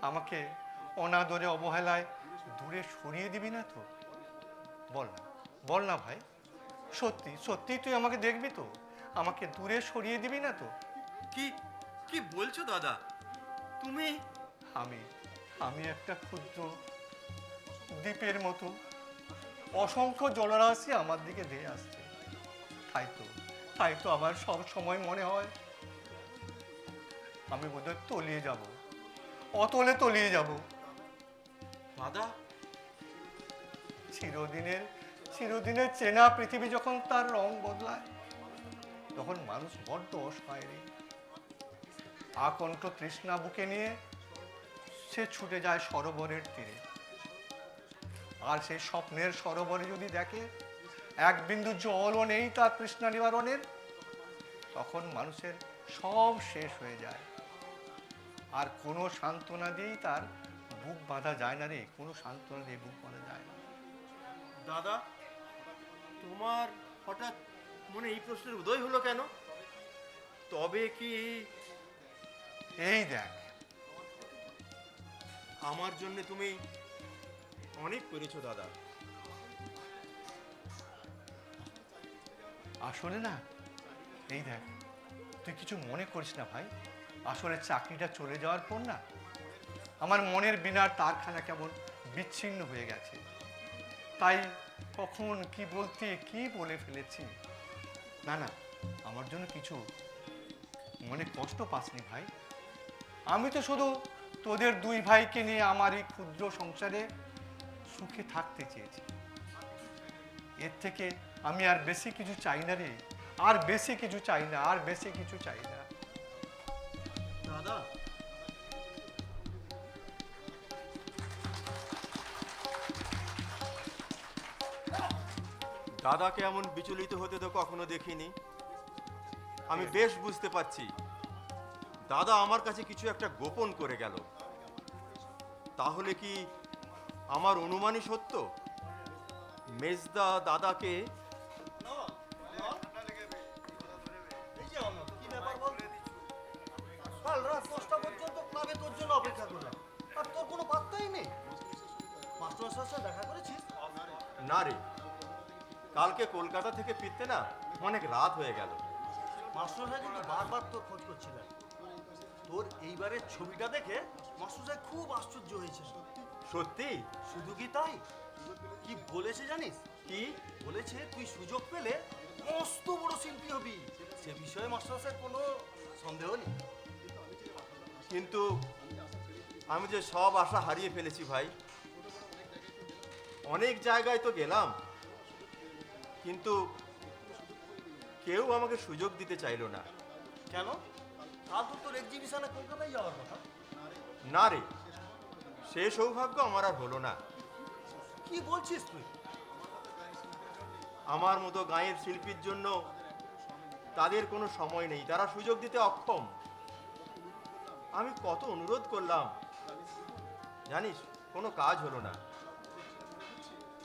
আমাকে অনাদরে অবহেলায় দূরে সরিয়ে দিবি না তো? বল না, বল না ভাই, সত্যি সত্যি তুই আমাকে দেখবি তো? আমাকে দূরে সরিয়ে দিবি না তো? কি কি বলছো দাদা? তুমি আমি আমি একটা ক্ষুদ্র দ্বীপের মতো, অসংখ্য জলরাশি আমার দিকে ধেয়ে আসছে। তাই তো তাই তো আমার সব সময় মনে হয় আমি বোধহয় তলিয়ে যাব, অতলে তলিয়ে যাব। দাদা, চিরদিনের চিরদিনের চেনা পৃথিবী যখন তার রং বদলায়, তখন মানুষ বড্ড অসহায় রে। আকণ্ঠ তৃষ্ণা বুকে নিয়ে সে ছুটে যায় সরোবরের তীরে। আর সেই স্বপ্নের সরোবরে যদি দেখে এক বিন্দু জলও নেই তার তৃষ্ণা নিবারণের, তখন মানুষের সব শেষ হয়ে যায়। আর কোনো সান্ত্বনা দিয়েই তার বুক বাঁধা যায় না রে, কোনো সান্ত্বনা দিয়ে বুক বাঁধা যায় না। দাদা, তোমার হঠাৎ মনে এই প্রশ্নের উদয় হলো কেন? তবে কি এই দেখ, আমার জন্য তুমি অনেক করেছো দাদা। আসলে না, এই দেখ, তুই কিছু মনে করিস না ভাই, আসলে চাকরিটা চলে যাওয়ার পর না আমার মনের বিনার তারখানা কেমন বিচ্ছিন্ন হয়ে গেছে। তাই কখন কি বলতে কি বলে ফেলেছি। না না, আমার জন্য কিছু মনে কষ্ট পাসনি ভাই। আমি তো শুধু তোদের দুই ভাইকে নিয়ে আমার এই ক্ষুদ্র সংসারে সুখে থাকতে চেয়েছি। এর থেকে আমি আর বেশি কিছু চাই না রে, আর বেশি কিছু চাই না, আর বেশি কিছু চাই না। দাদা, দাদাকে এমন বিচলিত হতে তো কখনো দেখিনি। আমি বেশ বুঝতে পারছি দাদা আমার কাছে কিছু একটা গোপন করে গেল। তাহলে কি আমার অনুমানই সত্য? মেজদা দাদাকে কাল রাত 10টা পর্যন্ত ক্লাবে তোর জন্য অপেক্ষা করলাম, আর তোর কোনো পাত্তাই নেই। মাস্টার সাথে দেখা করেছিস? না রে, কালকে কলকাতা থেকে ফিরতে না অনেক রাত হয়ে গেল। মাস্টার কিন্তু বারবার তোর খোঁজ করছিলেন। তোর এইবারের ছবিটা দেখে মাস্টার খুব আশ্চর্য হয়েছে। সত্যি? শুধু কি তাই, কি বলেছে জানিস? কি বলেছে তুই সুযোগ পেলে মস্ত বড় শিল্পী হবি। সে বিষয়ে মাস্টার কোনো সন্দেহ নেই। কিন্তু আমি যে সব আশা হারিয়ে ফেলেছি ভাই। অনেক জায়গায় তো গেলাম, কিন্তু কেউ আমাকে সুযোগ দিতে চাইলো না। কেন? কাল তো তোর এক্সিবিশনে কলকাতায় যাওয়ার কথা। না রে, সে সৌভাগ্য আমার আর হলো না। কি বলছিস তুই? আমার মতো গাঁয়ের শিল্পীর জন্য তাদের কোনো সময় নেই, তারা সুযোগ দিতে অক্ষম। আমি কত অনুরোধ করলাম জানিস, কোনো কাজ হলো না।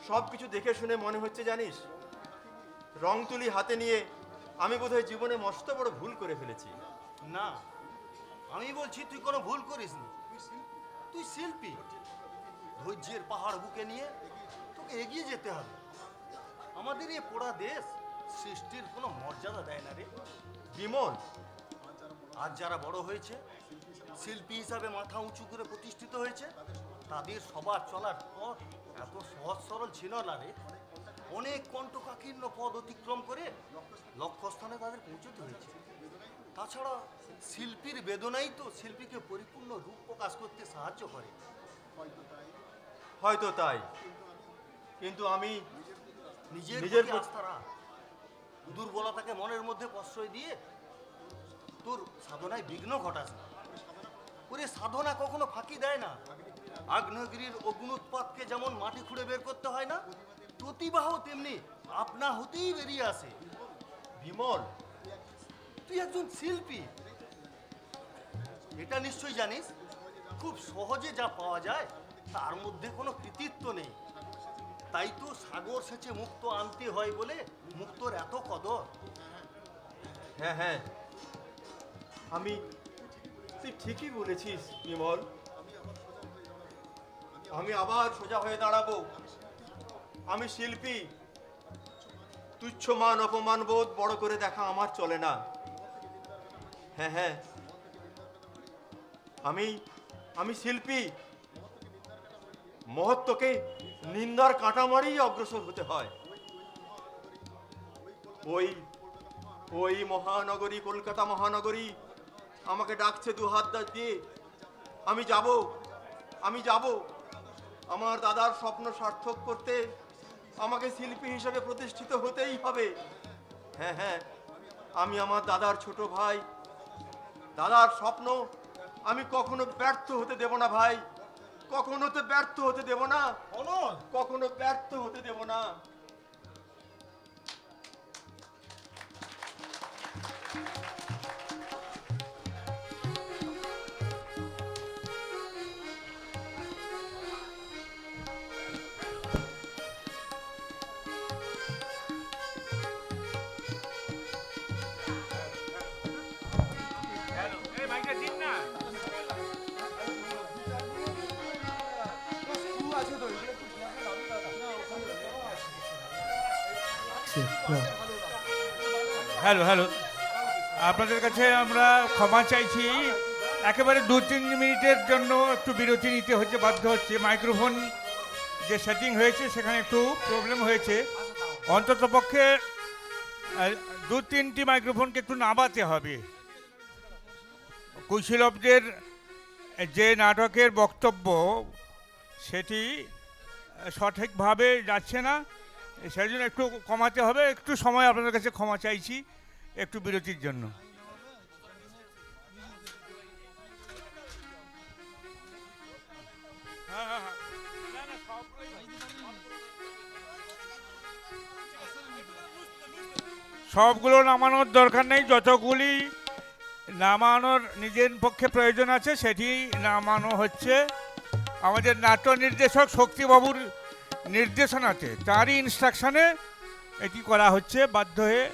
সব কিছু দেখে শুনে মনে হচ্ছে জানিস, রং তুলি হাতে নিয়ে আমি বোধহয় জীবনে মস্ত বড় ভুল করে ফেলেছি। না, আমি বলছি তুই কোনো ভুল করিসনি। তুই শিল্পী, ধৈর্যের পাহাড় বুকে নিয়ে তোকে এগিয়ে যেতে হবে। আমাদের এই পোড়া দেশ সৃষ্টির কোনো মর্যাদা দেয় না রে। বিমল, আজ যারা বড় হয়েছে, শিল্পী হিসাবে মাথা উঁচু করে প্রতিষ্ঠিত হয়েছে, তাদের সবার চলার পথ এত সহজ সরল ছিল না রে। অনেক কণ্ঠকাকীর্ণ পথ অতিক্রম করে লক্ষ্যস্থানে তাদের পৌঁছতে হয়েছে। তাছাড়া শিল্পীর বেদনাই তো শিল্পীকে পরিপূর্ণ রূপ প্রকাশ করতে সাহায্য করে। হয়তো তাই, কিন্তু আমি নিজের নিজের প্রতি আস্থা রাখ। দুর্বলতাকে মনের মধ্যে প্রশ্রয় দিয়ে তোর সাধনায় বিঘ্ন ঘটাস না। ওরে সাধনা কখনো ফাঁকি দেয় না। আগ্নেয়গিরির অগ্নুৎপাতকে যেমন মাটি খুঁড়ে বের করতে হয় না, প্রতিবাহ তেমনি আপনা হতেই বেরিয়ে আসে। বিমল, তুই একজন শিল্পী, এটা নিশ্চয়ই জানিস। খুব সহজে যা পাওয়া যায় তার মধ্যে কোনো কৃতিত্ব নেই। তাই তো সাগর সেচে মুক্ত আনতে হয় বলে মুক্তর এত কদর। হ্যাঁ হ্যাঁ, তুই ঠিকই বলেছিস বিমল। আমি আবার সোজা হয়ে দাঁড়াবো। আমি শিল্পী, তুচ্ছ মান অপমান বোধ বড় করে দেখা আমার চলে না। হ্যাঁ হ্যাঁ, আমি আমি শিল্পী। মহত্বকে নিন্দার কাঁটা মারিয়ে অগ্রসর হতে হয়। ওই ওই মহানগরী, কলকাতা মহানগরী আমাকে ডাকছে দুহাত দিয়ে। আমি যাব, আমি যাব। আমার দাদার স্বপ্ন সার্থক করতে আমাকে শিল্পী হিসেবে প্রতিষ্ঠিত হতেই হবে। হ্যাঁ হ্যাঁ, আমি আমার দাদার ছোট ভাই। দাদার স্বপ্ন আমি কখনো ব্যর্থ হতে দেব না ভাই, কখনো তো ব্যর্থ হতে দেব না, কখনো ব্যর্থ হতে দেব না। হ্যালো হ্যালো, আপনাদের কাছে আমরা ক্ষমা চাইছি। একেবারে 2-3 মিনিটের জন্য একটু বিরতি নিতে হচ্ছে, বাধ্য হচ্ছে। মাইক্রোফোন যে সেটিং হয়েছে সেখানে একটু প্রবলেম হয়েছে। অন্তত পক্ষে 2-3টি মাইক্রোফোনকে একটু নামাতে হবে। কৈশলবদের যে নাটকের বক্তব্য সেটি সঠিকভাবে যাচ্ছে না, সেই জন্য একটু কমাতে হবে। একটু সময় আপনাদের কাছে ক্ষমা চাইছি, একটু বিরতির জন্য। সবগুলো নামানোর দরকার নেই, যতগুলি নামানোর নিজের পক্ষে প্রয়োজন আছে সেটি নামানো হচ্ছে। আমাদের নাট্য নির্দেশক শক্তিবাবুর নির্দেশনাতে, তারই ইনস্ট্রাকশনে এটি করা হচ্ছে বাধ্য হয়ে।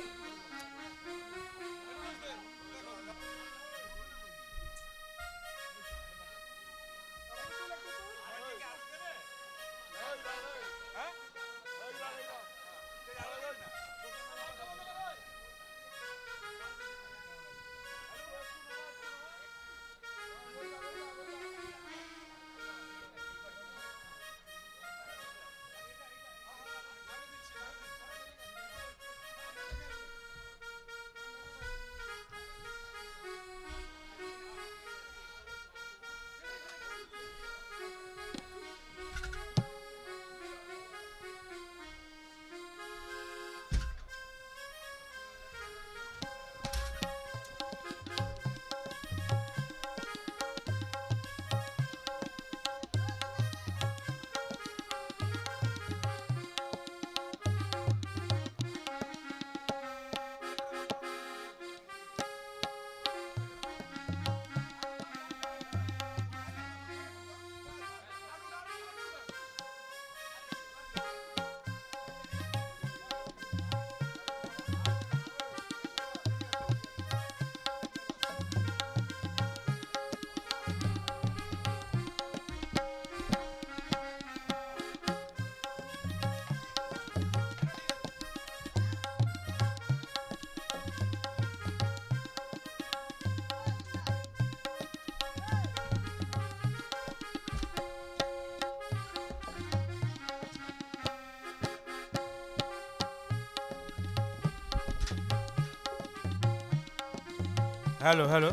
হ্যালো হ্যালো,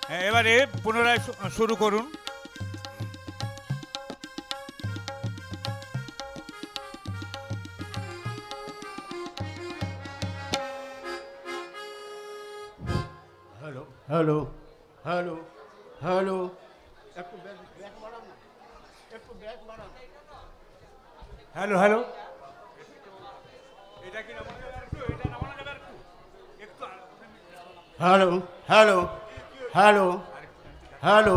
হ্যাঁ, এবারে পুনরায় শুরু করুন। Hello hello hello hello, hello hello, hello hello hello hello.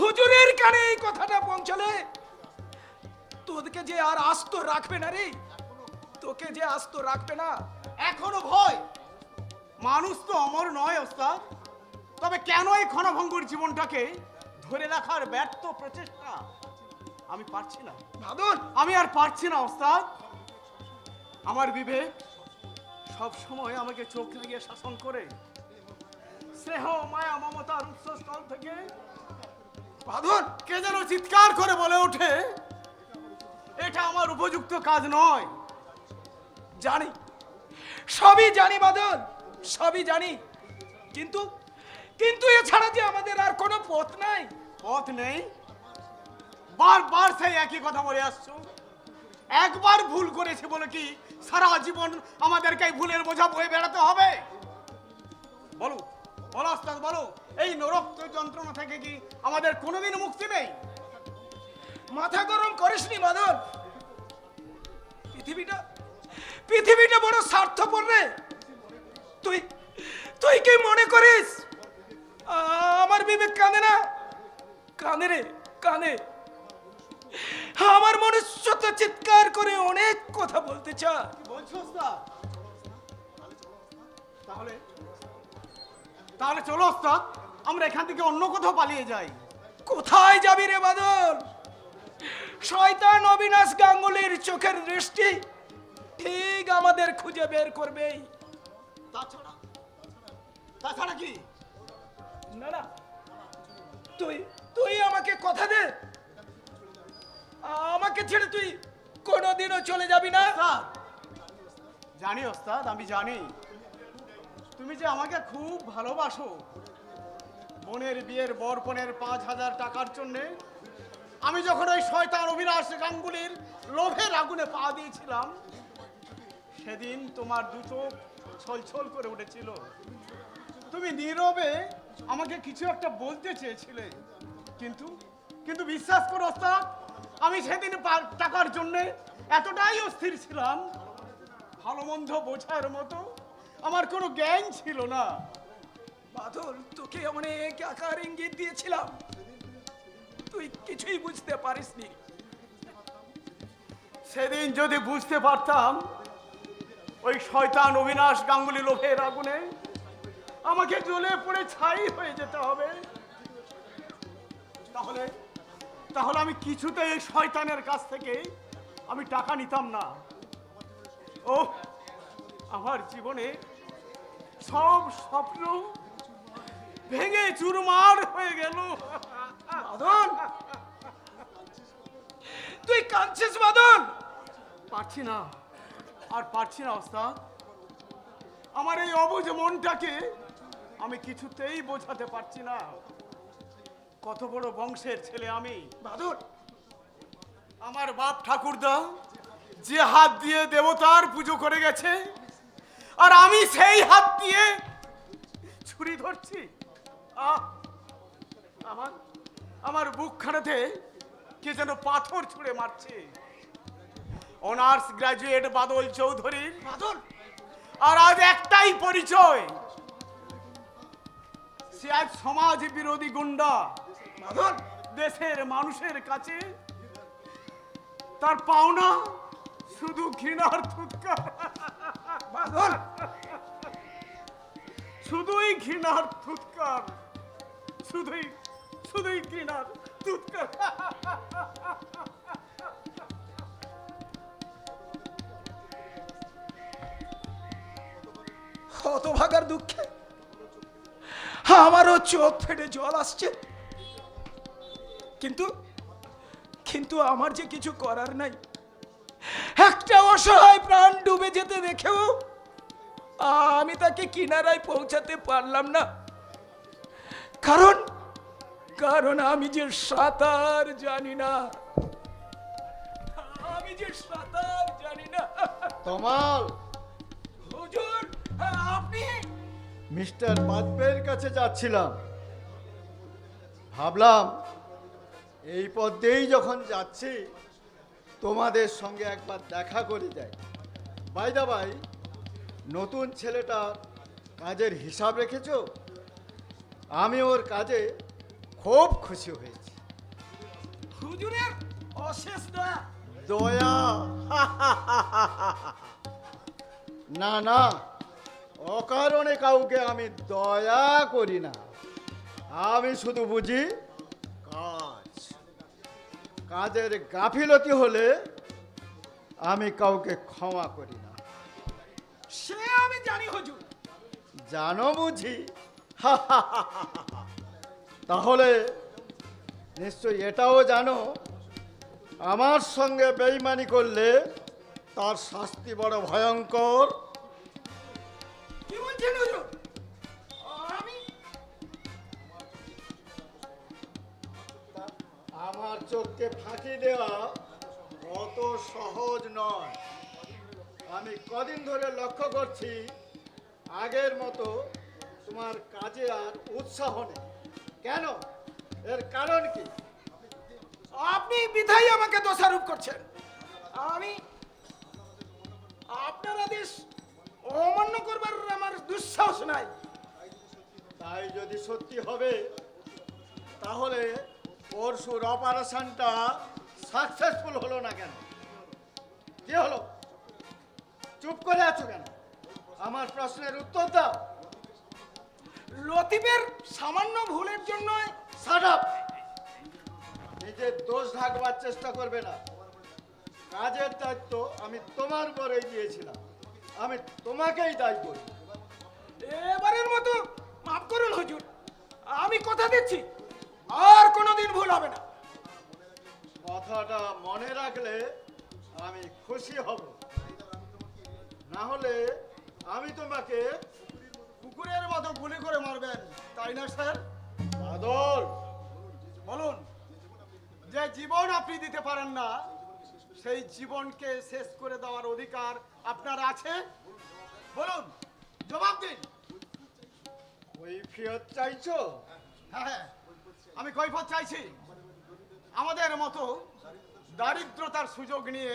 হুজুরের কানে এই কথাটা পৌঁছালে তোদেরকে যে আর আস্ত রাখবে না রে, তোকে যে আস্ত রাখবে না। এখনো ভয়? মানুষ তো অমর নয় ওস্তাদ, তবে কেন এই ক্ষণভঙ্গুর জীবনটাকে ধরে রাখার ব্যর্থ প্রচেষ্টা? আমি পারছি না বাদল, আমি আর পারছি না ওস্তাদ। আমার বিবেক সব সময় আমাকে চোখ লাগিয়ে শাসন করে। স্নেহ মায়া মমতার উৎসস্থল থেকে বাদল, কে যেন চিৎকার করে বলে ওঠে, এটা আমার উপযুক্ত কাজ নয়। জানি, সবই জানি বাদল, সবই জানি, কিন্তু কিন্তু এছাড়া যে আমাদের আর কোনো পথ নাই। পথ নেই? বারবার সেই একই কথা বলে আসছো। একবার ভুল করেছে বলে কি সারা জীবন আমাদেরকে এই ভুলের বোঝা বয়ে বেড়াতে হবে? বলো বলো ওস্তাদ, বলো, এই নরক্ত যন্ত্রণা থেকে কি আমাদের কোনোদিন মুক্তি নেই? মাথা গরম করিসনি বাদল, পৃথিবীটা পৃথিবীটা বড় স্বার্থপর রে। তুই তুই কি মনে করিস আমার বিবেক কাঁদে না? কাঁদে রে, কাঁদে। আমার মনুষ্যত্ব চিৎকার করে অনেক কথা বলতে চায়। কি বলছো ওস্তাদ? তাহলে তাহলে চলো ওস্তাদ, আমরা এখান থেকে অন্য কোথাও পালিয়ে যাই। কোথায় যাবি রে বাদল? শয়তান অবিনাশ গাঙ্গুলির চোখের দৃষ্টি ঠিক আমাদের খুঁজে বের করবেই। তাছাড়া তাছাড়া কি? না না, তুই তুই আমাকে কথা দে, আমাকে ছেড়ে তুই কোনোদিনও চলে যাবি না। ওস্তাদ, জানি ওস্তাদ, আমি জানি তুমি যে আমাকে খুব ভালোবাসো। বোনের বিয়ের বরপণের 5,000 টাকার জন্যে আমি যখন ওই শয়তান অবিনাশ গাঙ্গুলির লোভের আগুনে পা দিয়েছিলাম, সেদিন তোমার দু চোখ ছলছল করে উঠেছিল। তুমি নীরবে আমাকে কিছু একটা বলতে চেয়েছিলে, কিন্তু কিন্তু বিশ্বাস করো ওস্তাদ, আমি সেদিন টাকার জন্যে এতটাই অস্থির ছিলাম, ভালো মন্দ বোঝার মতো আমার কোনো জ্ঞান ছিল না। বাদল, তোকে অনেক আকার ইঙ্গিত দিয়েছিলাম, তুই কিছুই বুঝতে পারিসনি। সেদিন যদি বুঝতে পারতাম ওই শয়তান অবিনাশ গাঙ্গুলি লোভের আগুনে আমাকে জ্বলে পড়ে ছাই হয়ে যেতে হবে, তাহলে তাহলে আমি কিছুতেই এই শয়তানের কাছ থেকে আমি টাকা নিতাম না। ও আমার জীবনে সব স্বপ্ন ভেঙে চুরমার হয়ে গেল। বাদল, তুই কাঁদছিস বাদল? পারছি না, আর পারছি না ওস্তাদ। আমার এই অবুঝ মনটাকে আমি কিছুতেই বোঝাতে পারছি না। কত বড় বংশের ছেলে আমি। বাদল, আমার বাপ ঠাকুরদা যে হাত দিয়ে দেবতার পুজো করে গেছে, আর আমি সেই হাত দিয়ে ছুরি ধরছি। আহ, আমার আমার বুকখানাতে কে যেন পাথর ছুঁড়ে মারছে। অনার্স গ্রাজুয়েট বাদল চৌধুরীর বাদল, আর আজ একটাই পরিচয়, সে এক সমাজ বিরোধী গুন্ডা। বাদল, দেশের মানুষের কাছে তার পাওনা শুধু ঘৃণার ফুৎকার, বাদল, শুধুই ঘৃণার ফুৎকার, শুধুই শুধুই ঘৃণার ফুৎকার। হতভাগার দুঃখে আমারও চোখ ফেটে জল আসছে, কিন্তু কিন্তু আমার যে কিছু করার নাই। একটা অসহায় প্রাণ ডুবে যেতে দেখেও আমি তাকে কিনারায় পৌঁছাতে পারলাম না, কারণ কারণ আমি যে সাঁতার জানি না, আমি যে সাঁতার জানি না। তমাল, হুজুর, আপনি? মিস্টার বাজপেয়ীর কাছে যাচ্ছিলাম, ভাবলাম এই পথ দিয়েই যখন যাচ্ছি তোমাদের সঙ্গে একবার দেখা করে যাই। বাই দা বাই, নতুন ছেলেটা কাজের হিসাব রেখেছো? আমি ওর কাজে খুব খুশি হয়েছি। হুজুরের অশেষ দয়া। দয়া না না, অকারণে কাউকে আমি দয়া করি না। আমি শুধু বুঝি কাজ। কাজের গাফিলতি হলে আমি কাউকে ক্ষমা করি না। সে আমি জানি হুজুর। জানো বুঝি? তাহলে নিশ্চয়ই এটাও জানো, আমার সঙ্গে বেইমানি করলে তার শাস্তি বড় ভয়ঙ্কর। কি বলছেন হুজুর? আমি আমার চোখকে ফাঁকি দেওয়া অত সহজ নয়। আমি কদিন ধরে লক্ষ্য করছি, আগের মতো তোমার কাজে আর উৎসাহ নেই। কেন? এর কারণ কি? আপনি বিধায় আমাকে দোষারোপ করছেন। আমি আপনার আদেশ অমান্য করবার আমার দুঃসাহস নাই। তাই যদি সত্যি হবে, তাহলে পরশুর অপারেশনটা সাকসেসফুল হলো না কেন? কি হলো? চুপ করে আছো কেন? আমার প্রশ্নের উত্তর দাও। লতিফের সামান্য ভুলের জন্য শাট আপ! নিজের দোষ ঢাকবার চেষ্টা করবে না। কাজের দায়িত্ব আমি তোমার উপরেই দিয়েছিলাম, আমি তোমাকেই দায়ী করি। এবারের মতো মাফ করুন হুজুর। আমি কথা দিচ্ছি আর কোনোদিন ভুল হবে না। কথাটা মনে রাখলে আমি খুশি হব। না হলে আমি তোমাকে কুকুরের মতো গুলি করে মারবেন, তাই না স্যার? বাদল, বলুন, যে জীবন আপনি দিতে পারেন না, সেই জীবনকে শেষ করে দেওয়ার অধিকার আপনার আছে? বলুন, জবাব দিন। কৈফিয়ত চাইছো? হ্যাঁ, আমি কৈফিয়ত চাইছি। আমাদের মতো দারিদ্রতার সুযোগ নিয়ে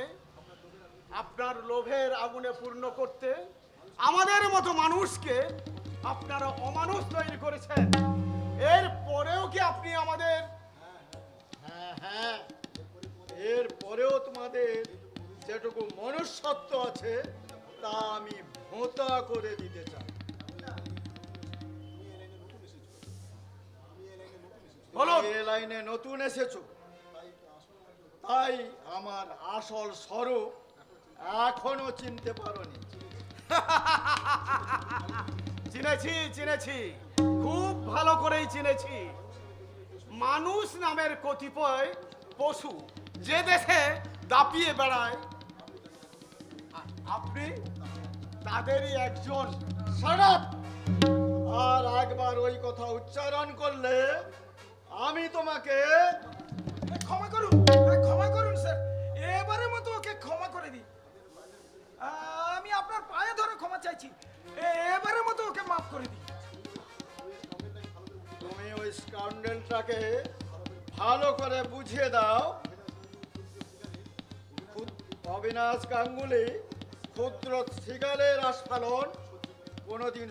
আপনার লোভের আগুনে পূর্ণ করতে আমাদের মতো মানুষকে আপনারা অমানুষ তৈরি করেছেন। এর পরেও কি আপনি আমাদের হ্যাঁ হ্যাঁ, এর পরেও তোমাদের যেটুকু মনুষ্যত্ব আছে তা আমি ভোঁতা করে দিতে চাই। বলুন। এ লাইনে নতুন এসেছো, তাই আমার আসল স্বরূপ এখনো চিনতে পারোনি। চিনেছি চিনেছি, খুব ভালো করেই চিনেছি। মানুষ নামের কতিপয় পশু যে দেশে দাপিয়ে বেড়ায়, আপনি তাদেরই একজন। Shut up! আর একবার ওই কথা উচ্চারণ করলে আমি তোমাকে ক্ষমা করুন, ক্ষমা করুন স্যার। এবারের মতো ওকে ক্ষমা করে দিন। আমি আপনার পায়ে ধরে ক্ষমা চাইছি। এবারের মতো ওকে মাফ করে দিন। তুমি ওই স্কাউন্ডেলটাকে ভালো করে বুঝিয়ে দাও, অবিনাশ গাঙ্গুলি ক্ষুদ্র শিগালের আস্ফালন কোনোদিন